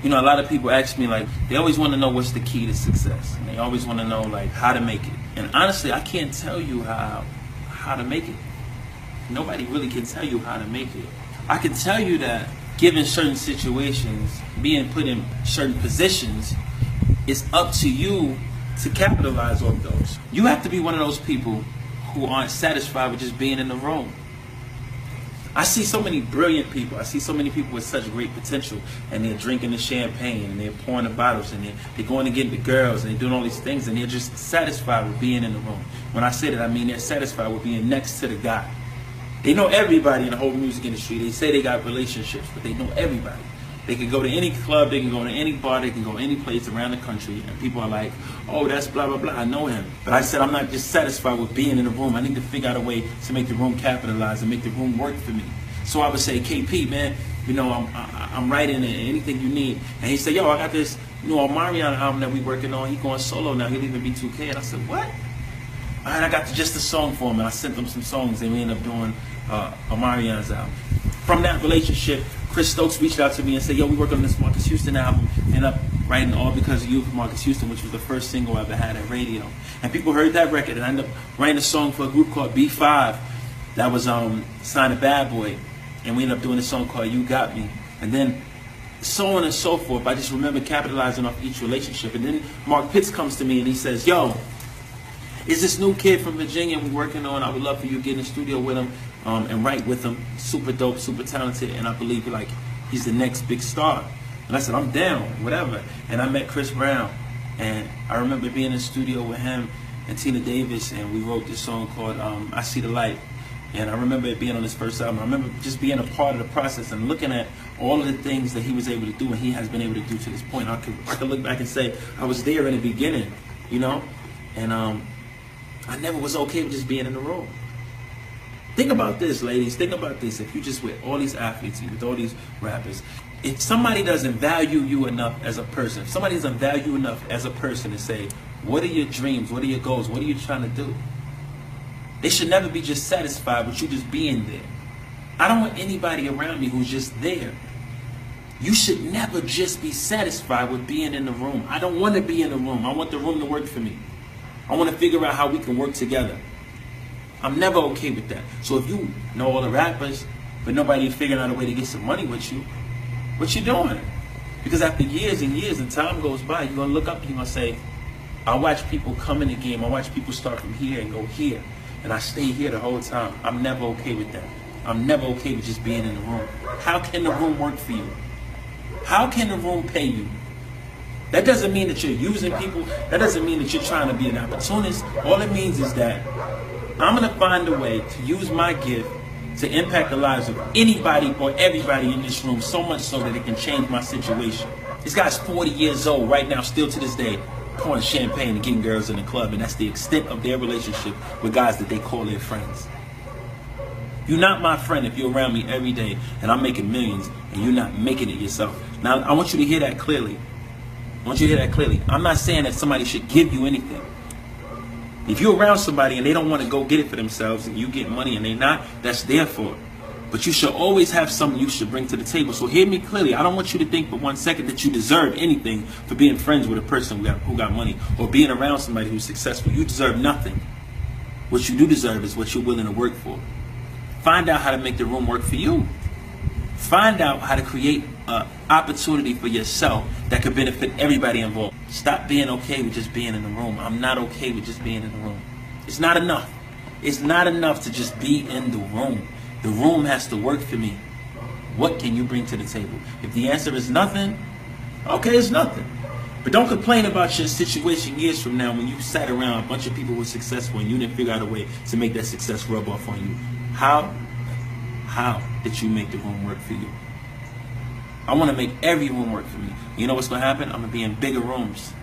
You know, a lot of people ask me, like, they always want to know what's the key to success. And they always want to know, like, how to make it. And honestly, I can't tell you how to make it. Nobody really can tell you how to make it. I can tell you that given certain situations, being put in certain positions, it's up to you to capitalize on those. You have to be one of those people who aren't satisfied with just being in the room. I see so many brilliant people. I see so many people with such great potential, and they're drinking the champagne, and they're pouring the bottles, and they're going to get the girls, and they're doing all these things, and they're just satisfied with being in the room. When I say that, I mean they're satisfied with being next to the guy. They know everybody in the whole music industry. They say they got relationships, but they know everybody. They can go to any club, they can go to any bar, they can go any place around the country, and people are like, oh, that's blah, blah, blah, I know him. But I said I'm not just satisfied with being in the room. I need to figure out a way to make the room capitalize and make the room work for me. So I would say, KP, man, you know, I'm writing anything you need. And he said, yo, I got this, you know, Omarion album that we working on. He going solo now. He'll even be 2K. And I said, what? All right, I got just a song for him, and I sent them some songs, and we ended up doing Omarion's album. From that relationship, Chris Stokes reached out to me and said, yo, we working on this Marcus Houston album. Ended up writing All Because of You for Marcus Houston, which was the first single I ever had at radio. And people heard that record, and I ended up writing a song for a group called B5 that was signed to Bad Boy. And we ended up doing a song called You Got Me. And then so on and so forth. I just remember capitalizing off each relationship. And then Mark Pitts comes to me and he says, yo, is this new kid from Virginia we're working on? I would love for you to get in the studio with him and write with him. Super dope, super talented, and I believe like he's the next big star. And I said, I'm down, whatever. And I met Chris Brown, and I remember being in the studio with him and Tina Davis, and we wrote this song called I See the Light. And I remember it being on his first album. I remember just being a part of the process and looking at all of the things that he was able to do and he has been able to do to this point. I could look back and say I was there in the beginning, you know? And I never was okay with just being in the room. Think about this, ladies. Think about this. If you just with all these athletes, with all these rappers, if somebody doesn't value you enough as a person, if somebody doesn't value you enough as a person to say, what are your dreams? What are your goals? What are you trying to do? They should never be just satisfied with you just being there. I don't want anybody around me who's just there. You should never just be satisfied with being in the room. I don't want to be in the room. I want the room to work for me. I want to figure out how we can work together. I'm never okay with that. So if you know all the rappers, but nobody figuring out a way to get some money with you, what you doing? Because after years and years and time goes by, you're going to look up and you're going to say, I watch people come in the game. I watch people start from here and go here. And I stay here the whole time. I'm never okay with that. I'm never okay with just being in the room. How can the room work for you? How can the room pay you? That doesn't mean that you're using people. That doesn't mean that you're trying to be an opportunist. All it means is that I'm going to find a way to use my gift to impact the lives of anybody or everybody in this room, so much so that it can change my situation. This guy's 40 years old right now, still to this day, pouring champagne and getting girls in the club, and that's the extent of their relationship with guys that they call their friends. You're not my friend if you're around me every day and I'm making millions and you're not making it yourself. Now, I want you to hear that clearly. I want you to hear that clearly. I'm not saying that somebody should give you anything. If you're around somebody and they don't want to go get it for themselves and you get money and they're not, that's their fault. But you should always have something you should bring to the table. So hear me clearly. I don't want you to think for 1 second that you deserve anything for being friends with a person who got money or being around somebody who's successful. You deserve nothing. What you do deserve is what you're willing to work for. Find out how to make the room work for you. Find out how to create an opportunity for yourself that could benefit everybody involved. Stop being okay with just being in the room. I'm not okay with just being in the room. It's not enough. It's not enough to just be in the room. The room has to work for me. What can you bring to the table? If the answer is nothing, okay, it's nothing. But don't complain about your situation years from now when you sat around a bunch of people who were successful and you didn't figure out a way to make that success rub off on you. How did you make the room work for you? I want to make every room work for me. You know what's going to happen? I'm going to be in bigger rooms.